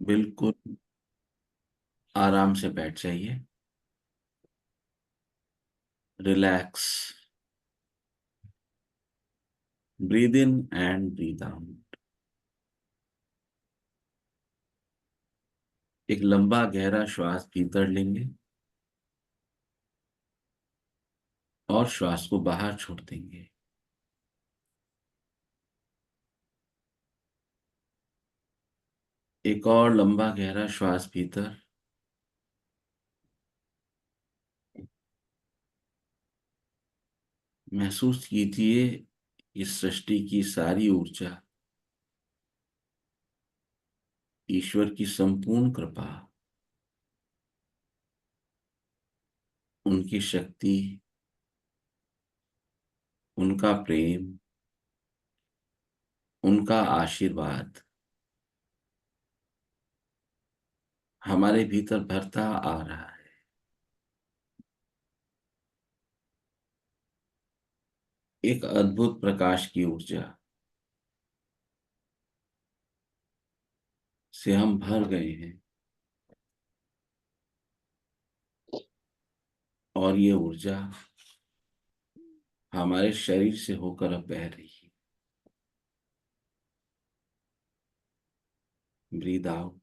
बिल्कुल आराम से बैठ जाइए। Relax. Breathe in and breathe out. एक लंबा गहरा श्वास भीतर लेंगे और श्वास को बाहर छोड़ देंगे। एक और लंबा गहरा श्वास भीतर। महसूस कीजिए इस सृष्टि की सारी ऊर्जा, ईश्वर की संपूर्ण कृपा, उनकी शक्ति, उनका प्रेम, उनका आशीर्वाद हमारे भीतर भरता आ रहा है। एक अद्भुत प्रकाश की ऊर्जा से हम भर गए हैं और ये ऊर्जा हमारे शरीर से होकर अब बह रही है। Breathe out.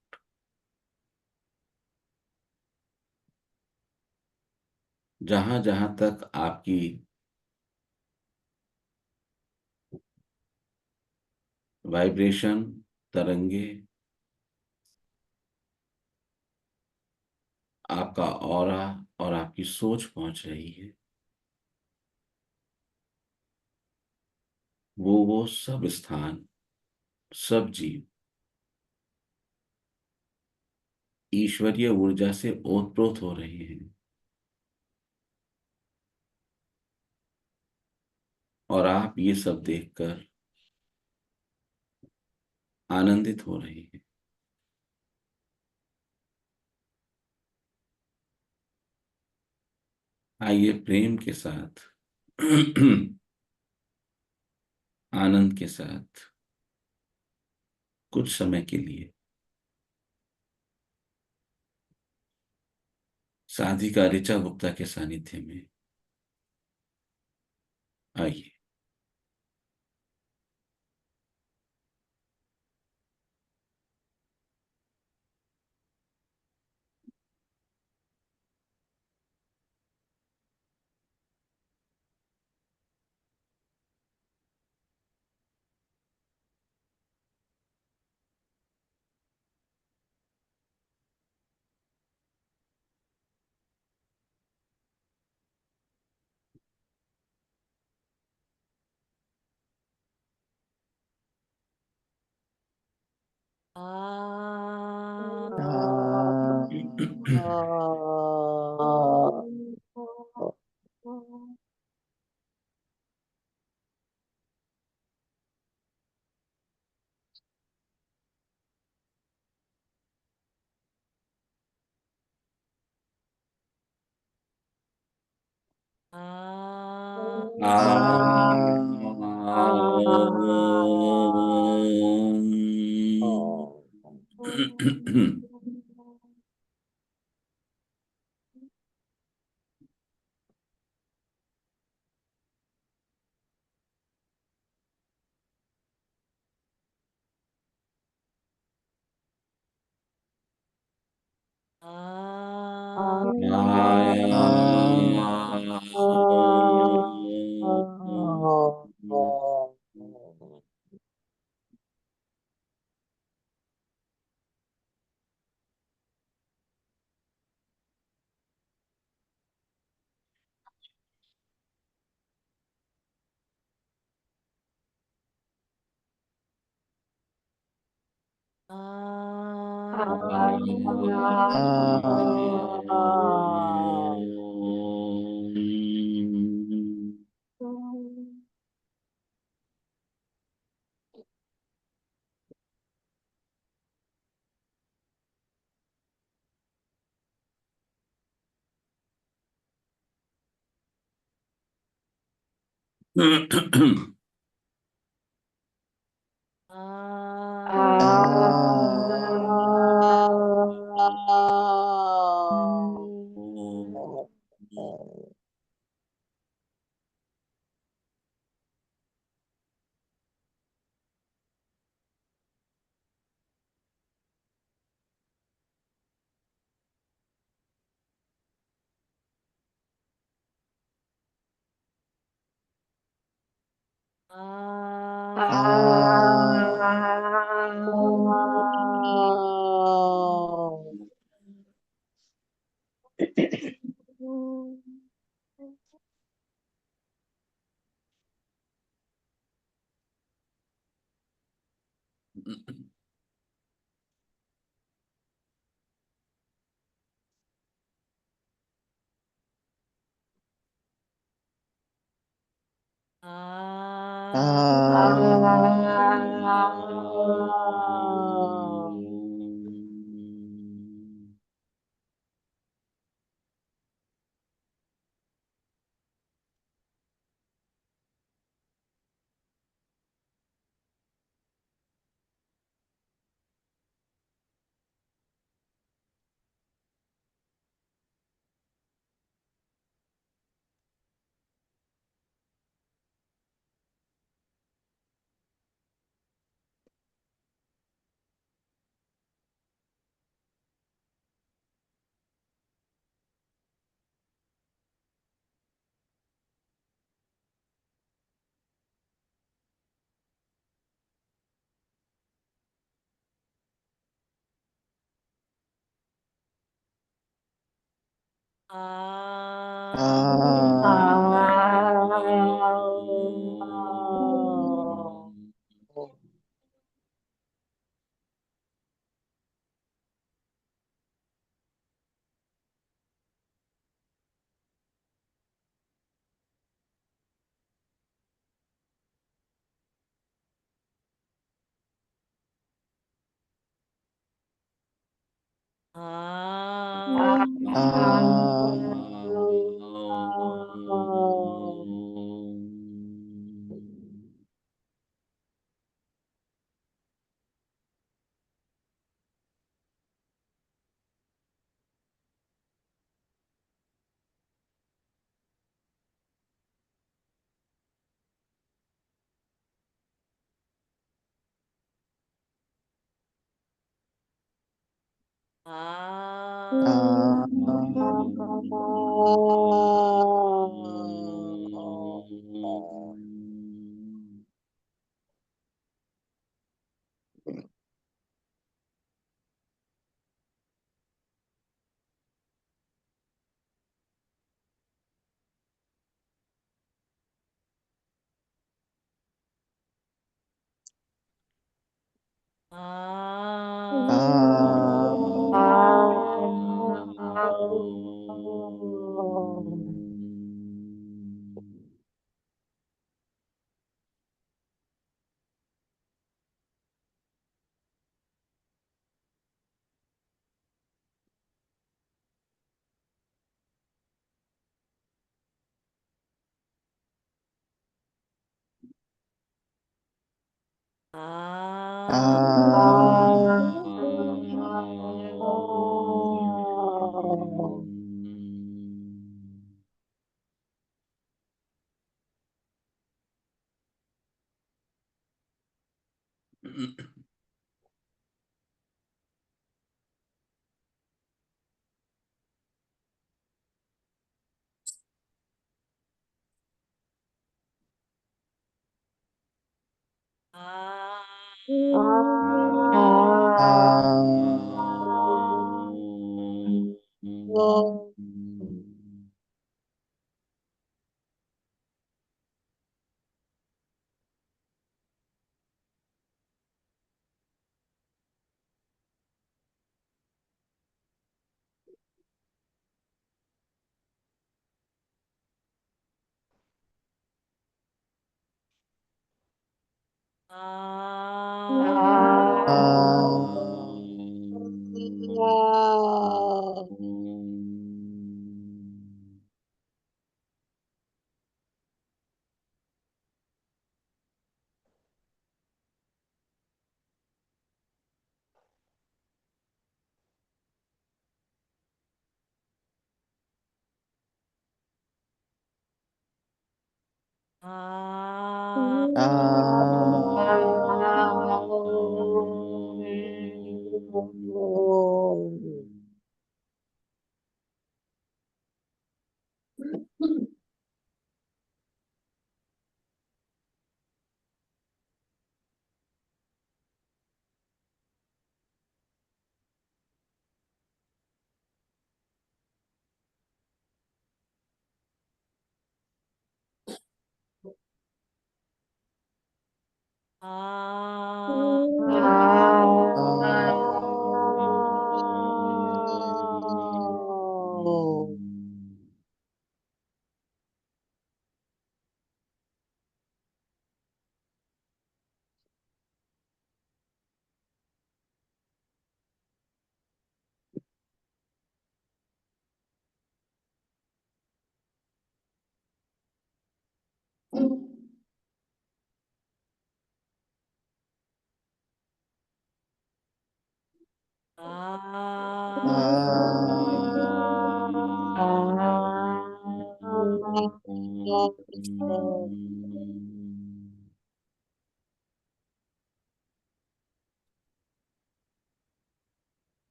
जहां जहां तक आपकी वाइब्रेशन, तरंगे, आपका ऑरा और आपकी सोच पहुंच रही है, वो सब स्थान, सब जीव ईश्वरीय ऊर्जा से ओतप्रोत हो रहे हैं और आप ये सब देखकर आनंदित हो रहे हैं। आइए प्रेम के साथ आनंद के साथ कुछ समय के लिए साधिका ऋचा गुप्ता के सानिध्य में आइए।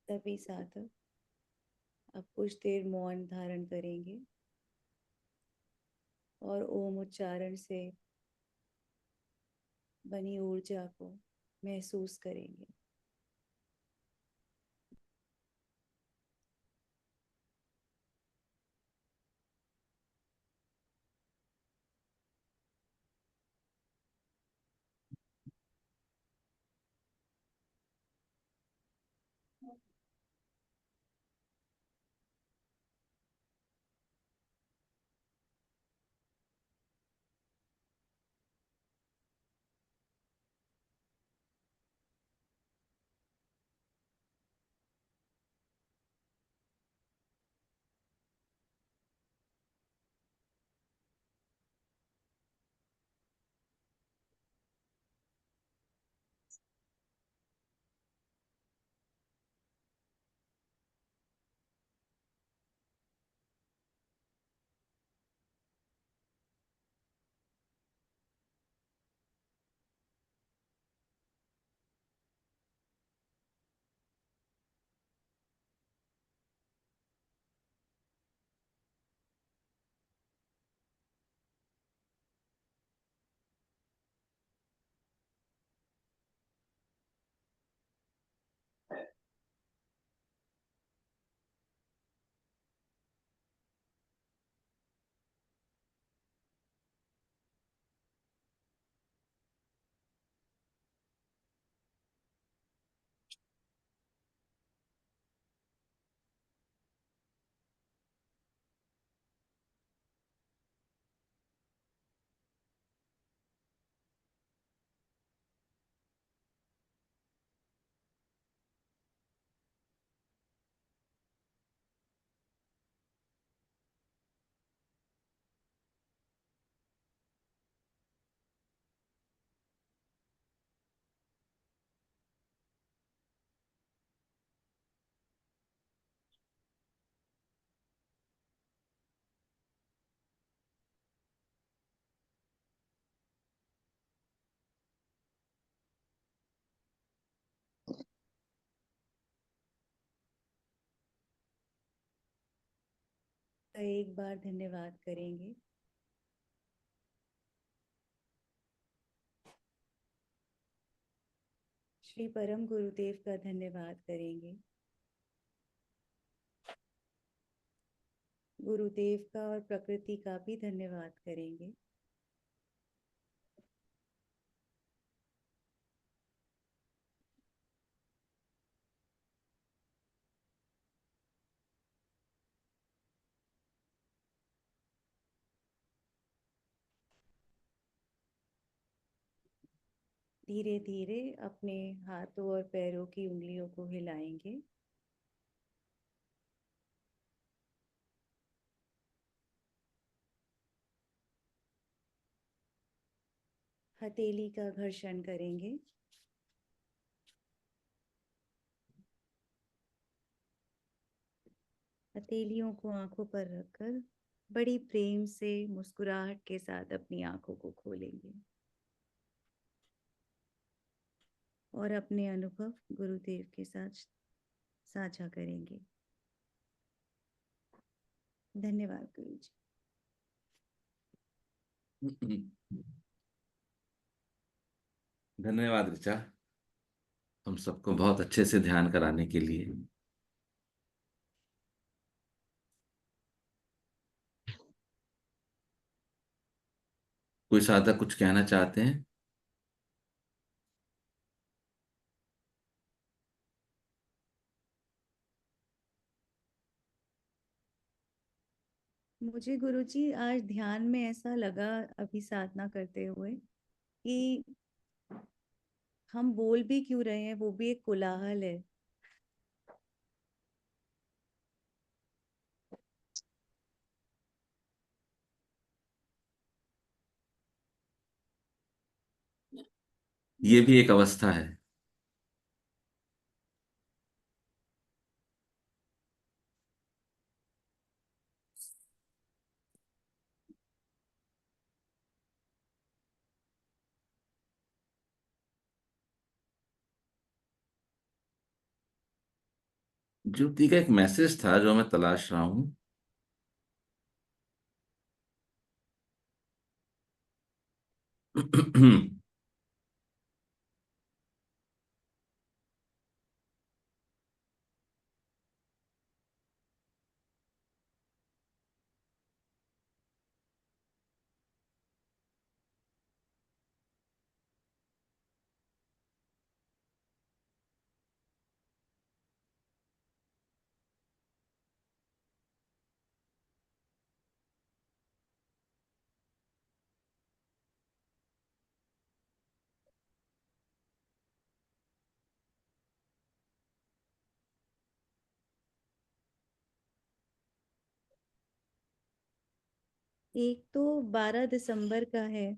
सभी साधक अब कुछ देर मौन धारण करेंगे और ओम उच्चारण से बनी ऊर्जा को महसूस करेंगे। तो एक बार धन्यवाद करेंगे। श्री परम गुरुदेव का धन्यवाद करेंगे। गुरुदेव का और प्रकृति का भी धन्यवाद करेंगे। धीरे धीरे अपने हाथों और पैरों की उंगलियों को हिलाएंगे। हथेली का घर्षण करेंगे। हथेलियों को आंखों पर रखकर बड़ी प्रेम से मुस्कुराहट के साथ अपनी आंखों को खोलेंगे और अपने अनुभव गुरुदेव के साथ साझा करेंगे। धन्यवाद गुरु जी। धन्यवाद ऋचा, हम सबको बहुत अच्छे से ध्यान कराने के लिए। कोई साधक कुछ कहना चाहते हैं? मुझे गुरु जी आज ध्यान में ऐसा लगा अभी साधना करते हुए कि हम बोल भी क्यों रहे हैं, वो भी एक कोलाहल है। ये भी एक अवस्था है। ज्योति का एक मैसेज था जो मैं तलाश रहा हूं। एक तो 12 दिसंबर का है,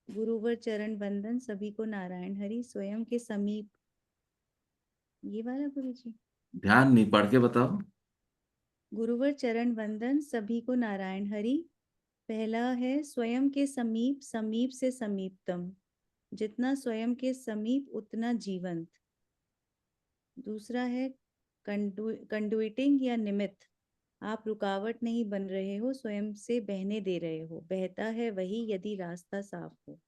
गुरुवर चरण वंदन सभी को नारायण हरि स्वयं के समीप। ये वाला गुरु जी। ध्यान नहीं, पढ़ के बताओ। गुरुवर चरण वंदन सभी को नारायण हरि। पहला है स्वयं के समीप, समीप से समीपतम, जितना स्वयं के समीप उतना जीवंत। दूसरा है कंडुइटिंग या निमित्त, आप रुकावट नहीं बन रहे हो, स्वयं से बहने दे रहे हो, बहता है वही यदि रास्ता साफ हो।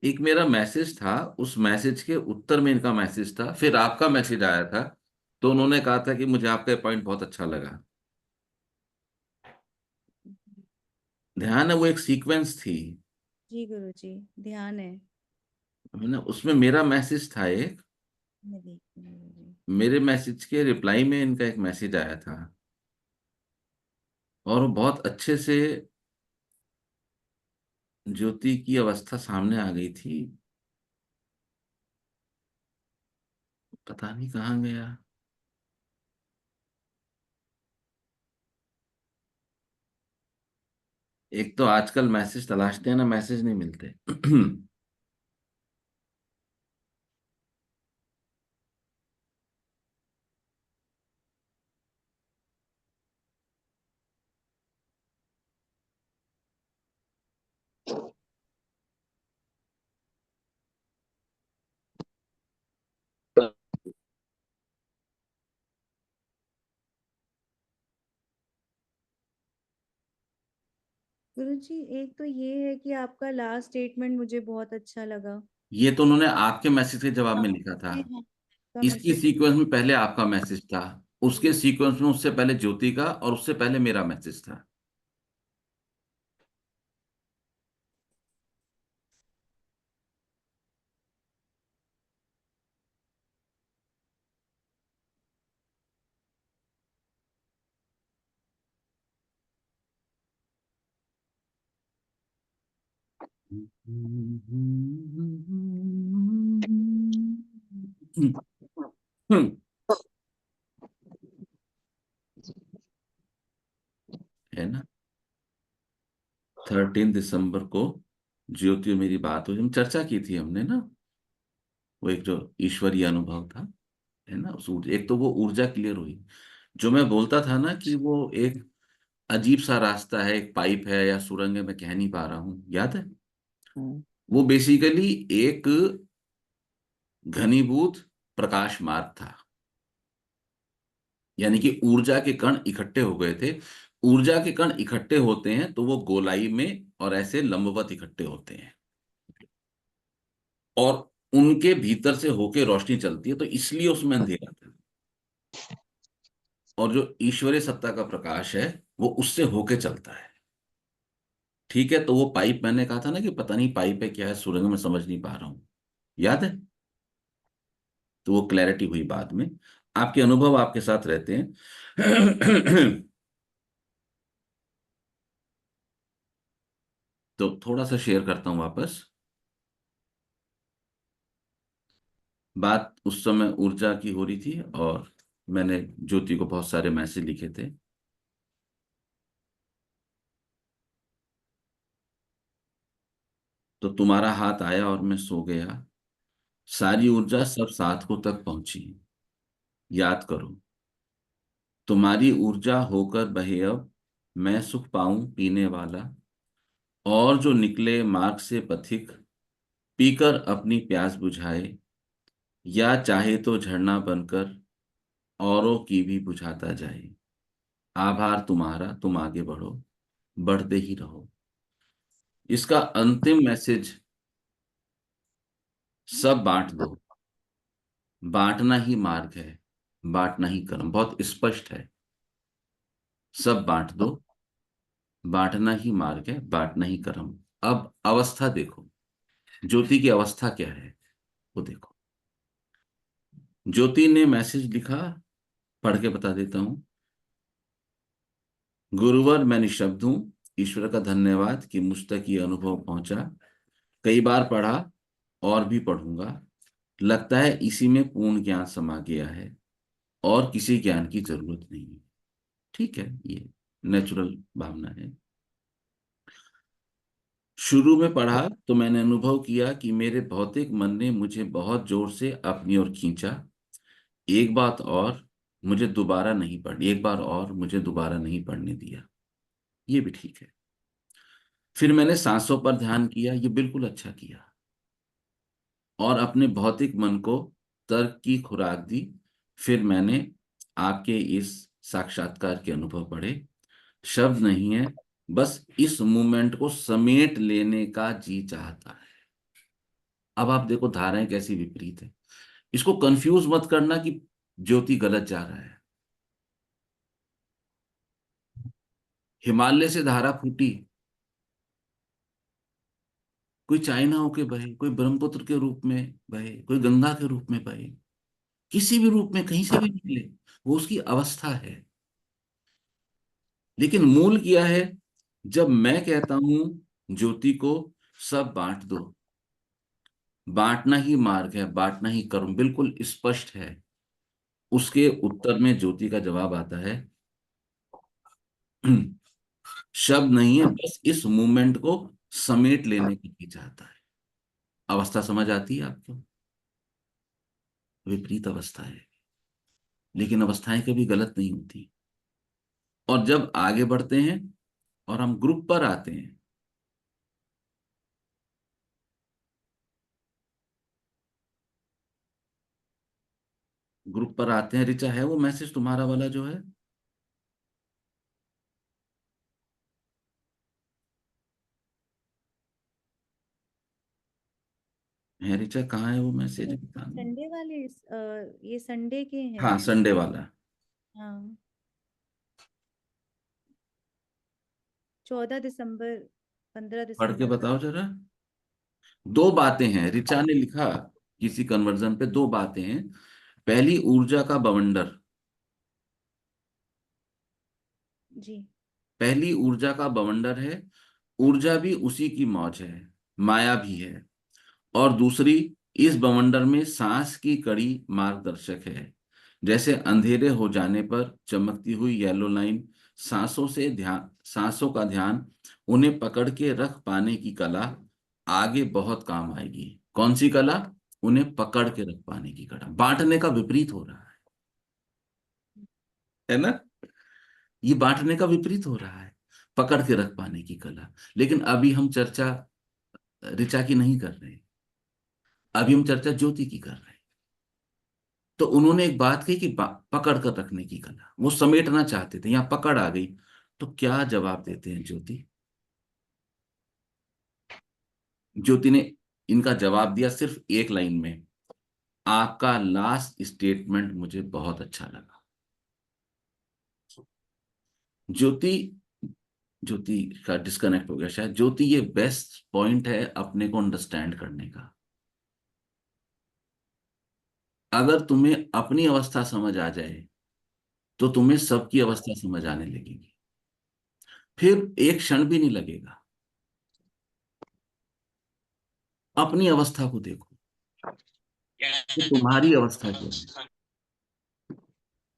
एक मेरा मैसेज था, उस मैसेज के उत्तर में इनका मैसेज था, फिर आपका मैसेज आया था। तो उन्होंने कहा था कि मुझे आपका पॉइंट बहुत अच्छा लगा। ध्यान है, वो एक सीक्वेंस थी। जी गुरु जी, ध्यान है। है ना, उसमें मेरा मैसेज था एक। मैं देखती हूँ गुरु जी। मेरे मैसेज के रिप्लाई में इनका एक मैसेज आया था, और वो बहुत अच्छे से ज्योति की अवस्था सामने आ गई थी। पता नहीं कहाँ गया। एक तो आजकल मैसेज तलाशते हैं ना, मैसेज नहीं मिलते। गुरु जी, एक तो ये है कि आपका लास्ट स्टेटमेंट मुझे बहुत अच्छा लगा। ये तो उन्होंने आपके मैसेज के जवाब हाँ, में लिखा था। हाँ, का इसकी मैसेज। सीक्वेंस में पहले आपका मैसेज था, उसके सीक्वेंस में उससे पहले ज्योति का, और उससे पहले मेरा मैसेज था। है ना। 13 दिसंबर को ज्योति और मेरी बात हुई, हम चर्चा की थी हमने ना। वो एक जो ईश्वरीय अनुभव था, है ना, उस एक तो वो ऊर्जा क्लियर हुई। जो मैं बोलता था ना कि वो एक अजीब सा रास्ता है, एक पाइप है या सुरंग है, मैं कह नहीं पा रहा हूँ, याद है। वो बेसिकली एक घनीभूत प्रकाश मार्ग था। यानी कि ऊर्जा के कण इकट्ठे हो गए थे। ऊर्जा के कण इकट्ठे होते हैं तो वो गोलाई में और ऐसे लंबवत इकट्ठे होते हैं, और उनके भीतर से होके रोशनी चलती है, तो इसलिए उसमें अंधेरा था। और जो ईश्वरीय सत्ता का प्रकाश है, वो उससे होके चलता है। ठीक है, तो वो पाइप मैंने कहा था ना कि पता नहीं पाइप है क्या है, सुरंग में समझ नहीं पा रहा हूं, याद है। तो वो क्लैरिटी हुई बाद में। आपके अनुभव आपके साथ रहते हैं। तो थोड़ा सा शेयर करता हूं वापस। बात उस समय ऊर्जा की हो रही थी, और मैंने ज्योति को बहुत सारे मैसेज लिखे थे। तो तुम्हारा हाथ आया और मैं सो गया, सारी ऊर्जा सब साथ को तक पहुंची। याद करो, तुम्हारी ऊर्जा होकर बहे अब, मैं सुख पाऊं पीने वाला। और जो निकले मार्ग से पथिक, पीकर अपनी प्यास बुझाए। या चाहे तो झरना बनकर औरों की भी बुझाता जाए। आभार तुम्हारा, तुम आगे बढ़ो, बढ़ते ही रहो। इसका अंतिम मैसेज, सब बांट दो। बांटना ही मार्ग है, बांटना ही कर्म, बहुत स्पष्ट है। सब बांट दो, बांटना ही मार्ग है, बांटना ही कर्म। अब अवस्था देखो, ज्योति की अवस्था क्या है वो देखो। ज्योति ने मैसेज लिखा, पढ़ के बता देता हूं। गुरुवर मैं निशब्द हूं, ईश्वर का धन्यवाद कि मुझ तक ये अनुभव पहुंचा। कई बार पढ़ा और भी पढ़ूंगा, लगता है इसी में पूर्ण ज्ञान समा गया है, और किसी ज्ञान की जरूरत नहीं है। ठीक है, ये नेचुरल भावना है। शुरू में पढ़ा तो मैंने अनुभव किया कि मेरे भौतिक मन ने मुझे बहुत जोर से अपनी ओर खींचा। एक बात और, मुझे दोबारा नहीं पढ़ एक बार और मुझे दोबारा नहीं पढ़ने दिया। ये भी ठीक है। फिर मैंने सांसों पर ध्यान किया, ये बिल्कुल अच्छा किया। और अपने भौतिक मन को तर्क की खुराक दी। फिर मैंने आपके इस साक्षात्कार के अनुभव पढ़े। शब्द नहीं है, बस इस मूवमेंट को समेट लेने का जी चाहता है। अब आप देखो धाराएं कैसी विपरीत है। इसको कंफ्यूज मत करना कि ज्योति गलत जा रहा है। हिमालय से धारा फूटी, कोई चाइना होके बहे, कोई ब्रह्मपुत्र के रूप में बहे, कोई गंगा के रूप में बहे, किसी भी रूप में कहीं से भी निकले, वो उसकी अवस्था है। लेकिन मूल क्या है? जब मैं कहता हूं ज्योति को सब बांट दो, बांटना ही मार्ग है, बांटना ही कर्म, बिल्कुल स्पष्ट है। उसके उत्तर में ज्योति का जवाब आता है, शब्द नहीं है, बस इस मूवमेंट को समेट लेने की ही चाहता है। अवस्था समझ आती है आपको? विपरीत अवस्था है, लेकिन अवस्थाएं कभी गलत नहीं होती। और जब आगे बढ़ते हैं और हम ग्रुप पर आते हैं, ग्रुप पर आते हैं, ऋचा है वो मैसेज तुम्हारा वाला जो है ऋचा, कहाँ है वो मैसेज बताना। संडे वाले ये संडे के हैं। हाँ, संडे वाला। हाँ, 14 दिसंबर, पंद्रह पढ़ के दिसंबर बताओ जरा। दो बातें हैं, ऋचा ने लिखा किसी कन्वर्जन पे, दो बातें हैं। पहली, ऊर्जा का बवंडर। जी। पहली, ऊर्जा का बवंडर है। ऊर्जा भी उसी की मौज है, माया भी है। और दूसरी, इस बवंडर में सांस की कड़ी मार्गदर्शक है। जैसे अंधेरे हो जाने पर चमकती हुई येलो लाइन। सांसों का ध्यान, उन्हें पकड़ के रख पाने की कला आगे बहुत काम आएगी। कौन सी कला? उन्हें पकड़ के रख पाने की कला। बांटने का विपरीत हो रहा है ना? ये बांटने का विपरीत हो रहा है, पकड़ के रख पाने की कला। लेकिन अभी हम चर्चा ऋचा की नहीं कर रहे हैं, अभी हम चर्चा ज्योति की कर रहे हैं। तो उन्होंने एक बात कही कि पकड़ कर रखने की कला, वो समेटना चाहते थे, यहां पकड़ आ गई। तो क्या जवाब देते हैं ज्योति? ज्योति ने इनका जवाब दिया सिर्फ एक लाइन में, आपका लास्ट स्टेटमेंट मुझे बहुत अच्छा लगा। ज्योति, ज्योति का डिस्कनेक्ट हो गया शायद। ज्योति, ये बेस्ट पॉइंट है अपने को अंडरस्टैंड करने का। अगर तुम्हें अपनी अवस्था समझ आ जाए, तो तुम्हें सबकी अवस्था समझ आने लगेगी। फिर एक क्षण भी नहीं लगेगा, अपनी अवस्था को देखो कि तुम्हारी अवस्था क्या है।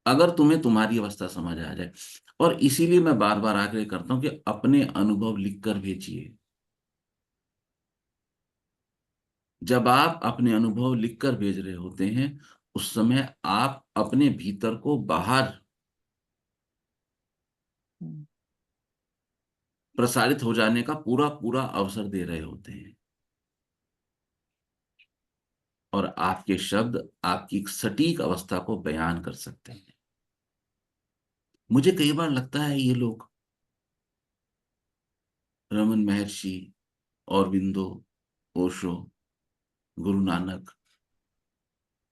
अगर तुम्हें तुम्हारी अवस्था समझ आ जाए, और इसीलिए मैं बार बार आग्रह करता हूं कि अपने अनुभव लिखकर भेजिए। जब आप अपने अनुभव लिखकर भेज रहे होते हैं, उस समय आप अपने भीतर को बाहर हम्म। प्रसारित हो जाने का पूरा पूरा अवसर दे रहे होते हैं, और आपके शब्द आपकी सटीक अवस्था को बयान कर सकते हैं। मुझे कई बार लगता है ये लोग, रमन महर्षि, औरबिंदो, ओशो, गुरु नानक,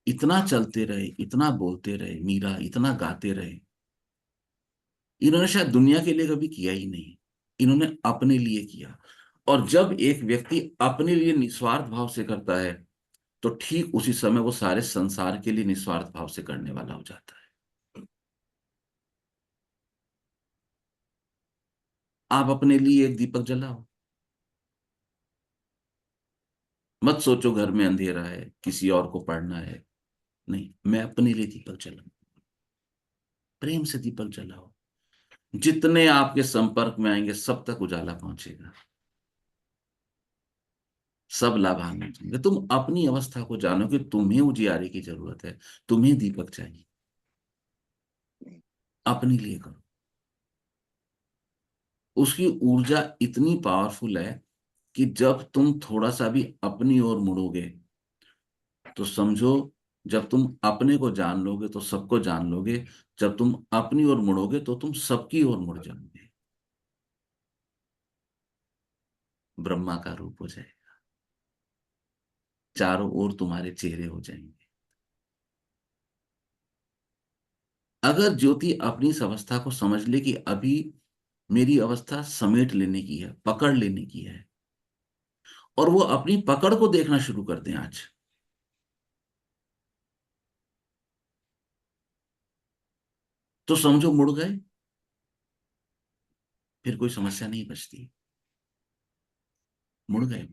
इतना चलते रहे, इतना बोलते रहे, मीरा इतना गाते रहे, इन्होंने शायद दुनिया के लिए कभी किया ही नहीं। इन्होंने अपने लिए किया। और जब एक व्यक्ति अपने लिए निस्वार्थ भाव से करता है, तो ठीक उसी समय वो सारे संसार के लिए निस्वार्थ भाव से करने वाला हो जाता है। आप अपने लिए एक दीपक जलाओ। मत सोचो घर में अंधेरा है, किसी और को पढ़ना है। नहीं, मैं अपने लिए दीपक जलाऊं। प्रेम से दीपक जलाओ। जितने आपके संपर्क में आएंगे सब तक उजाला पहुंचेगा, सब लाभान्वित होंगे। तुम अपनी अवस्था को जानो कि तुम्हें उजियारे की जरूरत है, तुम्हें दीपक चाहिए। अपने लिए करो। उसकी ऊर्जा इतनी पावरफुल है कि जब तुम थोड़ा सा भी अपनी ओर मुड़ोगे, तो समझो, जब तुम अपने को जान लोगे तो सबको जान लोगे। जब तुम अपनी ओर मुड़ोगे तो तुम सबकी ओर मुड़ जाओगे। ब्रह्मा का रूप हो जाए, चारों ओर तुम्हारे चेहरे हो जाएंगे। अगर ज्योति अपनी इस अवस्था को समझ ले कि अभी मेरी अवस्था समेट लेने की है, पकड़ लेने की है, और वो अपनी पकड़ को देखना शुरू कर दें आज, तो समझो मुड़ गए। फिर कोई समस्या नहीं बचती। मुड़ गए।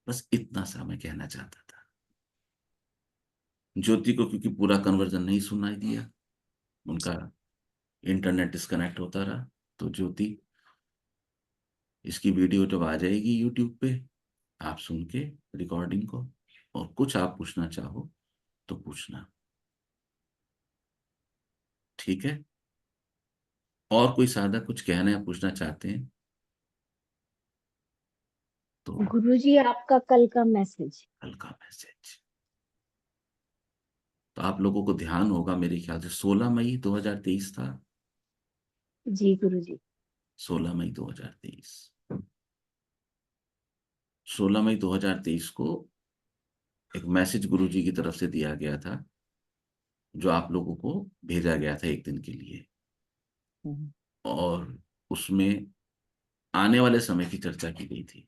बस इतना सा मैं कहना चाहता था। ज्योति को क्योंकि पूरा कन्वर्जन नहीं सुनाई दिया, उनका इंटरनेट डिस्कनेक्ट होता रहा, तो ज्योति, इसकी वीडियो जब आ जाएगी यूट्यूब पे, आप सुन के रिकॉर्डिंग को, और कुछ आप पूछना चाहो तो पूछना। ठीक है? और कोई साधक कुछ कहना या पूछना चाहते हैं तो गुरुजी, आपका कल का मैसेज। हल्का मैसेज। तो आप लोगों को ध्यान होगा, मेरे ख्याल से 16 मई 2023 था। जी गुरुजी। 16 मई 2023, 16 मई 2023 को एक मैसेज गुरु जी की तरफ से दिया गया था, जो आप लोगों को भेजा गया था एक दिन के लिए। हम्म। और उसमें आने वाले समय की चर्चा की गई थी,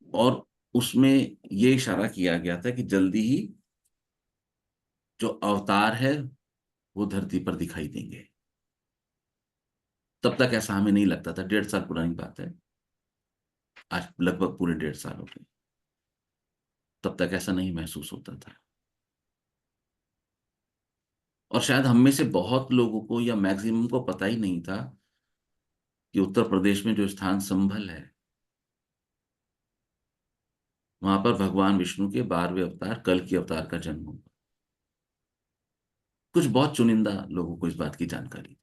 और उसमें ये इशारा किया गया था कि जल्दी ही जो अवतार है वो धरती पर दिखाई देंगे। तब तक ऐसा हमें नहीं लगता था, 1.5 साल पुरानी बात है, आज लगभग पूरे 1.5 साल हो गए। तब तक ऐसा नहीं महसूस होता था। और शायद हम में से बहुत लोगों को या मैक्सिमम को पता ही नहीं था कि उत्तर प्रदेश में जो स्थान संभल है, वहां पर भगवान विष्णु के 12वें अवतार कल की अवतार का जन्म हुआ। कुछ बहुत चुनिंदा लोगों को इस बात की जानकारी थी।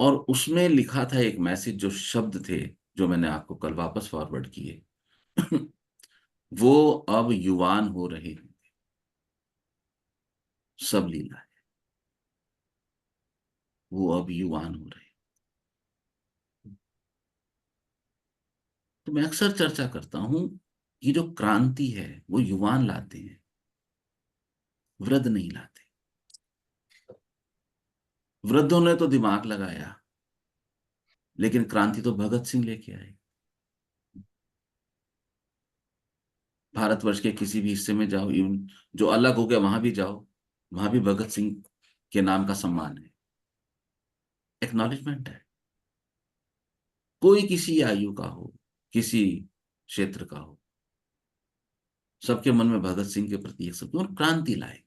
और उसमें लिखा था एक मैसेज, जो शब्द थे जो मैंने आपको कल वापस फॉरवर्ड किए, वो अब युवान हो रहे हैं। सब लीला है, वो अब युवान हो रहे हैं। तो मैं अक्सर चर्चा करता हूं कि जो क्रांति है वो युवान लाते हैं, वृद्ध नहीं लाते। वृद्धों ने तो दिमाग लगाया, लेकिन क्रांति तो भगत सिंह लेके आए। भारतवर्ष के किसी भी हिस्से में जाओ, इवन जो अलग हो गया वहां भी जाओ, वहां भी भगत सिंह के नाम का सम्मान है, एक्नॉलेजमेंट है। कोई किसी आयु का हो, किसी क्षेत्र का हो, सबके मन में भगत सिंह के प्रति एक सब, और क्रांति लाए,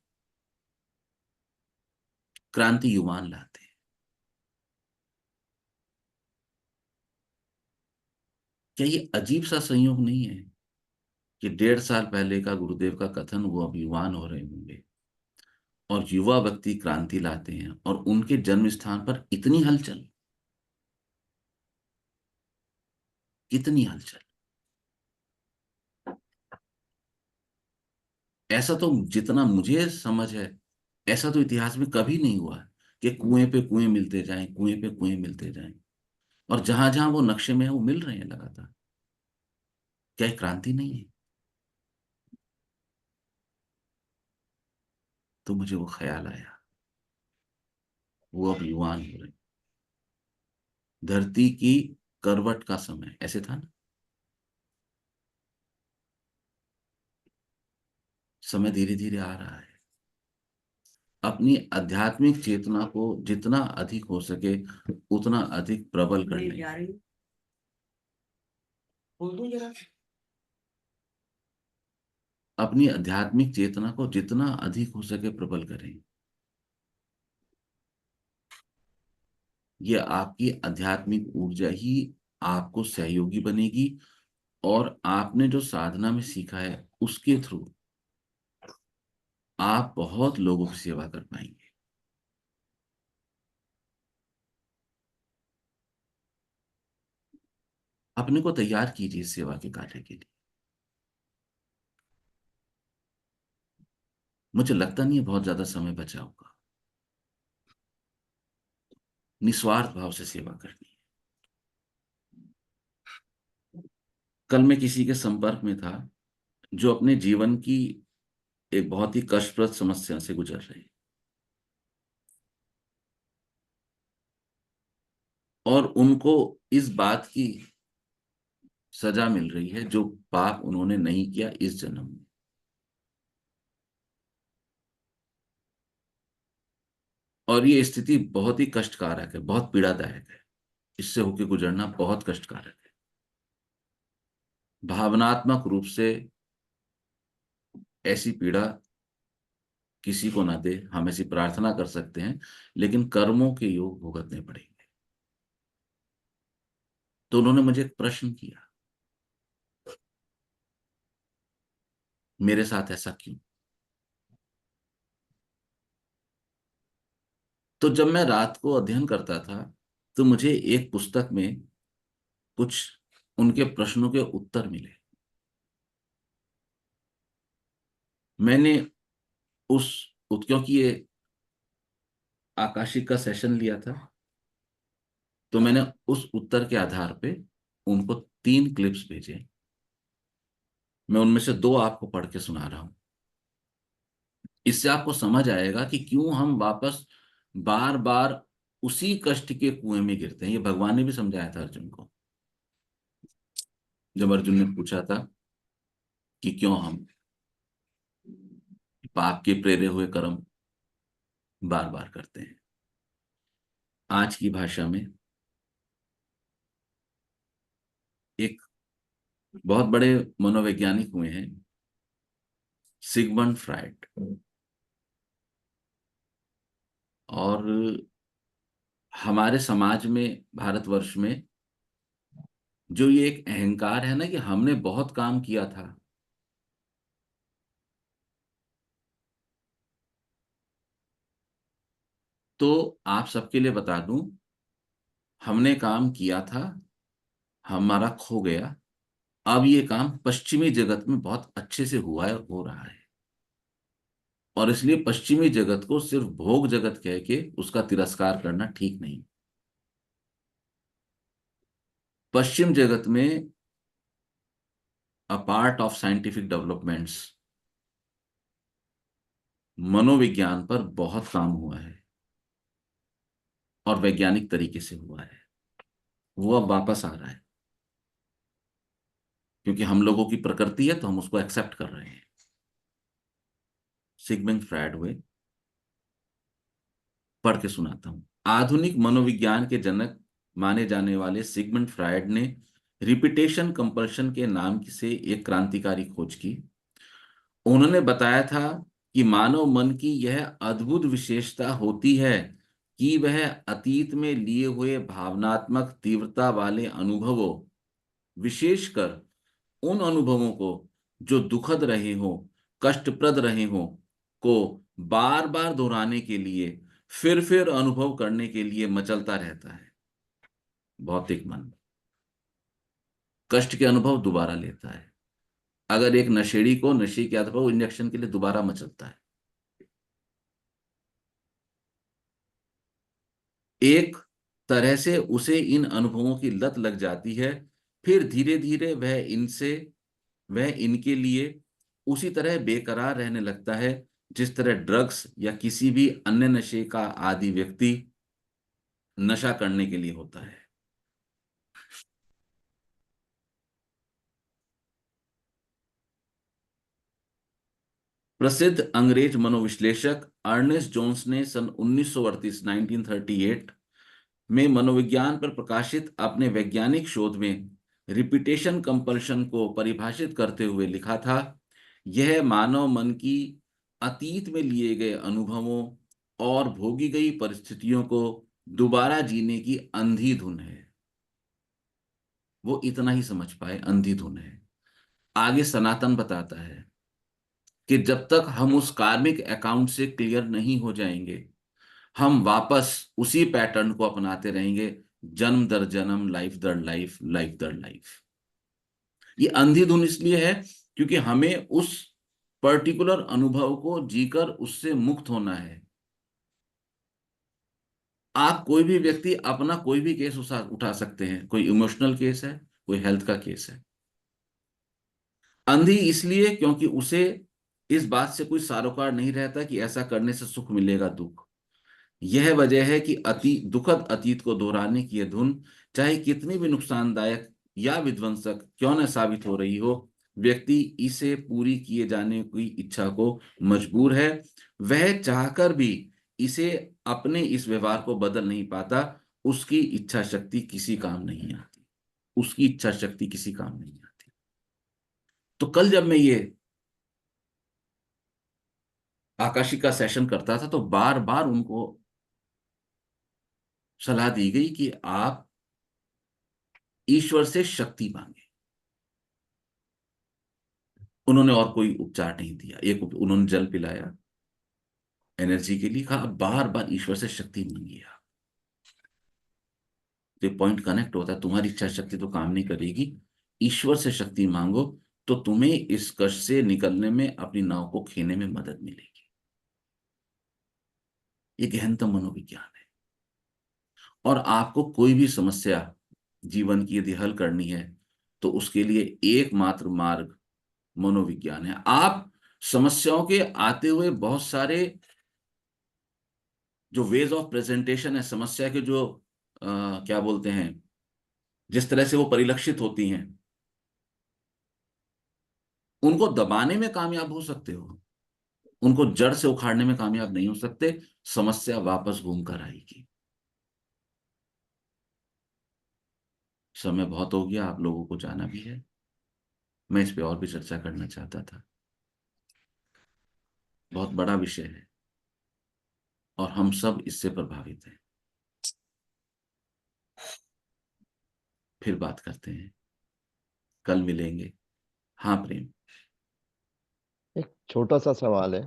क्रांति युवान लाते हैं। क्या ये अजीब सा संयोग नहीं है कि 1.5 साल पहले का गुरुदेव का कथन वो अब युवान हो रहे होंगे, और युवा व्यक्ति क्रांति लाते हैं, और उनके जन्म स्थान पर इतनी हलचल, कितनी हलचल। ऐसा तो जितना मुझे समझ है, ऐसा तो इतिहास में कभी नहीं हुआ है कि कुएं पे कुएं मिलते जाएं, कुएं पे कुएं मिलते जाएं, और जहां जहां वो नक्शे में है वो मिल रहे हैं लगातार। क्या ये क्रांति नहीं है? तो मुझे वो ख्याल आया, वो अब युवान हो रहे हैं। धरती की करवट का समय ऐसे था ना, समय धीरे धीरे आ रहा है। अपनी आध्यात्मिक चेतना को जितना अधिक हो सके उतना अधिक प्रबल करने, अपनी आध्यात्मिक चेतना को जितना अधिक हो सके प्रबल करें। ये आपकी आध्यात्मिक ऊर्जा ही आपको सहयोगी बनेगी, और आपने जो साधना में सीखा है उसके थ्रू आप बहुत लोगों की सेवा कर पाएंगे। अपने को तैयार कीजिए सेवा के कार्य के लिए। मुझे लगता नहीं है बहुत ज्यादा समय बचा होगा। निस्वार्थ भाव से सेवा करनी है। कल मैं किसी के संपर्क में था जो अपने जीवन की एक बहुत ही कष्टप्रद समस्या से गुजर रहे हैं, और उनको इस बात की सजा मिल रही है जो पाप उन्होंने नहीं किया इस जन्म में। और ये स्थिति बहुत ही कष्टकारक है, बहुत पीड़ादायक है। इससे होके गुजरना बहुत कष्टकारक है। भावनात्मक रूप से ऐसी पीड़ा किसी को ना दे, हम ऐसी प्रार्थना कर सकते हैं, लेकिन कर्मों के योग भुगतने पड़ेंगे। तो उन्होंने मुझे एक प्रश्न किया, मेरे साथ ऐसा क्यों? तो जब मैं रात को अध्ययन करता था तो मुझे एक पुस्तक में कुछ उनके प्रश्नों के उत्तर मिले। मैंने उस क्योंकि ये आकाशिक का सेशन लिया था, तो मैंने उस उत्तर के आधार पे उनको 3 क्लिप्स भेजे। मैं उनमें से 2 आपको पढ़ के सुना रहा हूं। इससे आपको समझ आएगा कि क्यों हम वापस बार बार उसी कष्ट के कुएं में गिरते हैं। ये भगवान ने भी समझाया था अर्जुन को, जब अर्जुन ने पूछा था कि क्यों हम पाप के प्रेरे हुए कर्म बार बार करते हैं। आज की भाषा में एक बहुत बड़े मनोवैज्ञानिक हुए हैं, सिगमंड फ्राइड, और हमारे समाज में, भारतवर्ष में जो ये एक अहंकार है ना कि हमने बहुत काम किया था, तो आप सबके लिए बता दूं, हमने काम किया था, हमारा खो गया, अब ये काम पश्चिमी जगत में बहुत अच्छे से हुआ है और हो रहा है। और इसलिए पश्चिमी जगत को सिर्फ भोग जगत कह के उसका तिरस्कार करना ठीक नहीं। पश्चिम जगत में a part of scientific developments मनोविज्ञान पर बहुत काम हुआ है, और वैज्ञानिक तरीके से हुआ है। वो अब वापस आ रहा है, क्योंकि हम लोगों की प्रकृति है तो हम उसको एक्सेप्ट कर रहे हैं। सिगमंड फ्रायड हुए, पढ़ के सुनाता हूं। आधुनिक मनोविज्ञान के जनक माने जाने वाले सिगमंड फ्रायड ने रिपीटेशन कंपल्शन के नाम से एक क्रांतिकारी खोज की। उन्होंने बताया था कि मानव मन की यह अद्भुत विशेषता होती है कि वह अतीत में लिए हुए भावनात्मक तीव्रता वाले अनुभवों, विशेषकर उन अनुभवों को जो दुखद रहे हो, कष्टप्रद रहे हो, को बार बार दोहराने के लिए, फिर अनुभव करने के लिए मचलता रहता है। भौतिक मन कष्ट के अनुभव दोबारा लेता है। अगर एक नशेड़ी को नशे के अनुभव इंजेक्शन के लिए दोबारा मचलता है। एक तरह से उसे इन अनुभवों की लत लग जाती है। फिर धीरे धीरे वह इनके लिए उसी तरह बेकरार रहने लगता है जिस तरह ड्रग्स या किसी भी अन्य नशे का आदी व्यक्ति नशा करने के लिए होता है। प्रसिद्ध अंग्रेज मनोविश्लेषक अर्नेस्ट जोन्स ने सन 1938 में मनोविज्ञान पर प्रकाशित अपने वैज्ञानिक शोध में रिपीटेशन कंपल्शन को परिभाषित करते हुए लिखा था, यह मानव मन की अतीत में लिए गए अनुभवों और भोगी गई परिस्थितियों को दोबारा जीने की अंधी धुन है। वो इतना ही समझ पाए, अंधी धुन है। आगे सनातन बताता है कि जब तक हम उस कार्मिक अकाउंट से क्लियर नहीं हो जाएंगे, हम वापस उसी पैटर्न को अपनाते रहेंगे, जन्म दर जन्म, life their life, life their life. ये अंधी धुन इसलिए है क्योंकि हमें उस पर्टिकुलर अनुभव को जीकर उससे मुक्त होना है। आप कोई भी व्यक्ति अपना कोई भी केस उठा सकते हैं। कोई इमोशनल केस है, कोई हेल्थ का केस है। अंधी इसलिए क्योंकि उसे इस बात से कोई सरोकार नहीं रहता कि ऐसा करने से सुख मिलेगा, दुख। यह वजह है कि दुखद अतीत को दोहराने की यह धुन चाहे कितनी भी नुकसानदायक या विध्वंसक क्यों न साबित हो रही हो, व्यक्ति इसे पूरी किए जाने की इच्छा को मजबूर है। वह चाहकर भी इसे अपने इस व्यवहार को बदल नहीं पाता। उसकी इच्छा शक्ति किसी काम नहीं आती। उसकी इच्छा शक्ति किसी काम नहीं आती। तो कल जब मैं ये आकाशी का सेशन करता था तो बार बार उनको सलाह दी गई कि आप ईश्वर से शक्ति मांगे। उन्होंने और कोई उपचार नहीं दिया। उन्होंने जल पिलाया एनर्जी के लिए, कहा बार बार ईश्वर से शक्ति मांगिए आप। तो पॉइंट कनेक्ट होता है, तुम्हारी इच्छा शक्ति तो काम नहीं करेगी, ईश्वर से शक्ति मांगो तो तुम्हें इस कष्ट से निकलने में, अपनी नाव को खेने में मदद मिलेगी। ये गहनतम मनोविज्ञान है। और आपको कोई भी समस्या जीवन की यदि हल करनी है तो उसके लिए एकमात्र मार्ग मनोविज्ञान है। आप समस्याओं के आते हुए बहुत सारे जो वेज ऑफ प्रेजेंटेशन है, समस्या के जो क्या बोलते हैं, जिस तरह से वो परिलक्षित होती हैं, उनको दबाने में कामयाब हो सकते हो, उनको जड़ से उखाड़ने में कामयाब नहीं हो सकते। समस्या वापस घूम कर आएगी। समय बहुत हो गया, आप लोगों को जाना भी है। मैं इस पे और भी चर्चा करना चाहता था। बहुत बड़ा विषय है और हम सब इससे प्रभावित हैं। फिर बात करते हैं, कल मिलेंगे। हाँ प्रेम। एक छोटा सा सवाल है।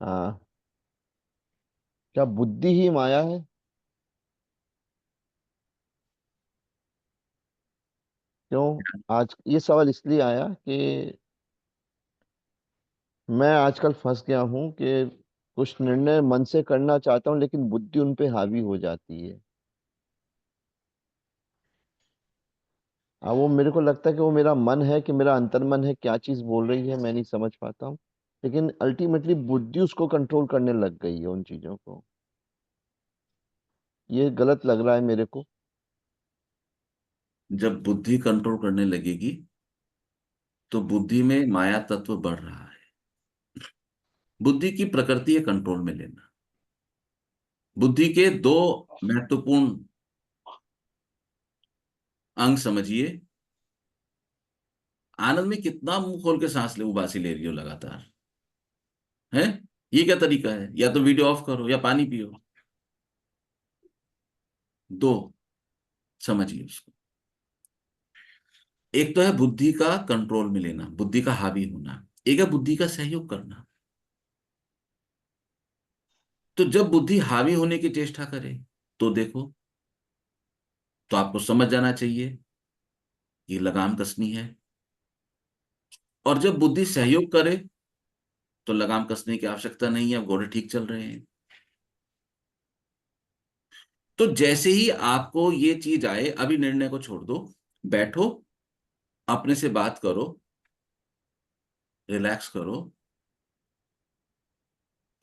हाँ, क्या बुद्धि ही माया है? क्यों आज ये सवाल इसलिए आया कि मैं आजकल फंस गया हूं कि कुछ निर्णय मन से करना चाहता हूं लेकिन बुद्धि उन पे हावी हो जाती है। अब वो मेरे को लगता है कि वो मेरा मन है कि मेरा अंतर्मन है, क्या चीज बोल रही है मैं नहीं समझ पाता हूँ। लेकिन अल्टीमेटली बुद्धि उसको कंट्रोल करने लग गई है, उन चीजों को। ये गलत लग रहा है मेरे को। जब बुद्धि कंट्रोल करने लगेगी तो बुद्धि में माया तत्व बढ़ रहा है। बुद्धि की प्रकृति है कंट्रोल में लेना। बुद्धि के दो महत्वपूर्ण अंग समझिए, आनंद में कितना मुंह खोल के सांस ले, उबासी ले रही हो लगातार, है? ये क्या तरीका है? या तो वीडियो ऑफ करो या पानी पियो। दो, समझिए उसको। एक तो है बुद्धि का कंट्रोल में लेना, बुद्धि का हावी होना, एक है बुद्धि का सहयोग करना। तो जब बुद्धि हावी होने की चेष्टा करे तो देखो, तो आपको समझ जाना चाहिए ये लगाम कसनी है। और जब बुद्धि सहयोग करे तो लगाम कसने की आवश्यकता नहीं है, घोड़े ठीक चल रहे हैं। तो जैसे ही आपको ये चीज आए, अभी निर्णय को छोड़ दो, बैठो, अपने से बात करो, रिलैक्स करो,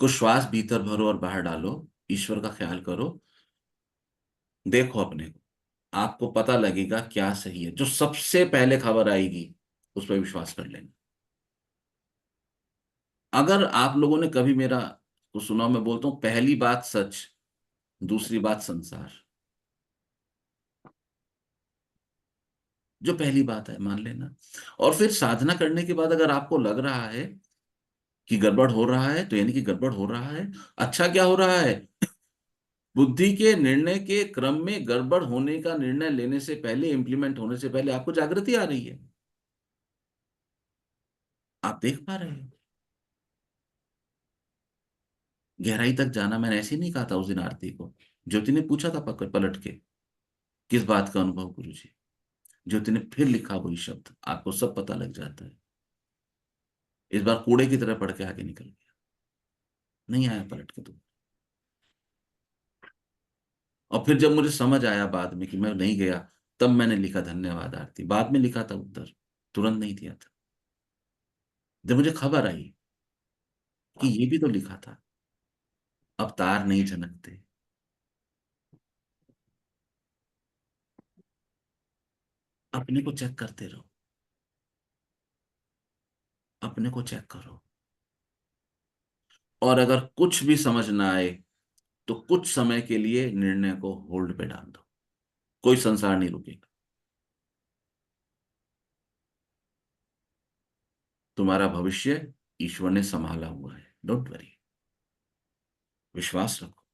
कुछ श्वास भीतर भरो और बाहर डालो, ईश्वर का ख्याल करो, देखो अपने को, आपको पता लगेगा क्या सही है। जो सबसे पहले खबर आएगी उस पर विश्वास कर लेना। अगर आप लोगों ने कभी मेरा को सुना, मैं बोलता हूं पहली बात सच, दूसरी बात संसार। जो पहली बात है मान लेना। और फिर साधना करने के बाद अगर आपको लग रहा है कि गड़बड़ हो रहा है, तो यानी कि गड़बड़ हो रहा है। अच्छा क्या हो रहा है? बुद्धि के निर्णय के क्रम में गड़बड़ होने का निर्णय लेने से पहले, इंप्लीमेंट होने से पहले आपको जागृति आ रही है। आप देख पा रहे हो। गहराई तक जाना मैंने ऐसे नहीं कहा था उस दिन आरती को। ज्योति ने पूछा था पलट के, किस बात का अनुभव गुरुजी? ज्योति ने फिर लिखा वही शब्द, आपको सब पता लग जाता है। इस बार कूड़े की तरह पढ़ के आगे निकल गया, नहीं आया पलट के तो। और फिर जब मुझे समझ आया बाद में कि मैं नहीं गया, तब मैंने लिखा धन्यवाद आरती। बाद में लिखा था उत्तर, तुरंत नहीं दिया था। जब मुझे खबर आई कि ये भी तो लिखा था, अब तार नहीं झनकते। अपने को चेक करते रहो, अपने को चेक करो। और अगर कुछ भी समझ ना आए तो कुछ समय के लिए निर्णय को होल्ड पे डाल दो, कोई संसार नहीं रुकेगा। तुम्हारा भविष्य ईश्वर ने संभाला हुआ है, डोंट वरी, विश्वास रखो।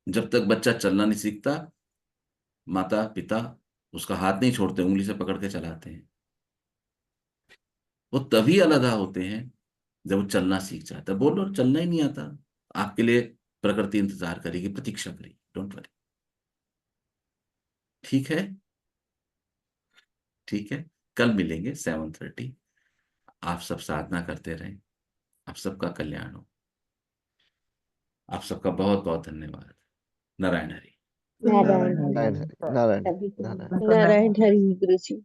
जब तक बच्चा चलना नहीं सीखता, माता पिता उसका हाथ नहीं छोड़ते, उंगली से पकड़ के चलाते हैं। वो तभी अलग होते हैं जब वो चलना सीख जाता है। बोलो चलना ही नहीं आता, आपके लिए प्रकृति इंतजार करेगी, प्रतीक्षा करेगी, डोंट वरी। ठीक है, ठीक है। कल मिलेंगे 7:30। आप सब साधना करते रहें, आप सबका कल्याण हो। आप सबका बहुत बहुत धन्यवाद। नारायण हरि। नारायण नारायण हरि। हरि, नारायण सभी को नारायण। नारायण हरि गुरु जी।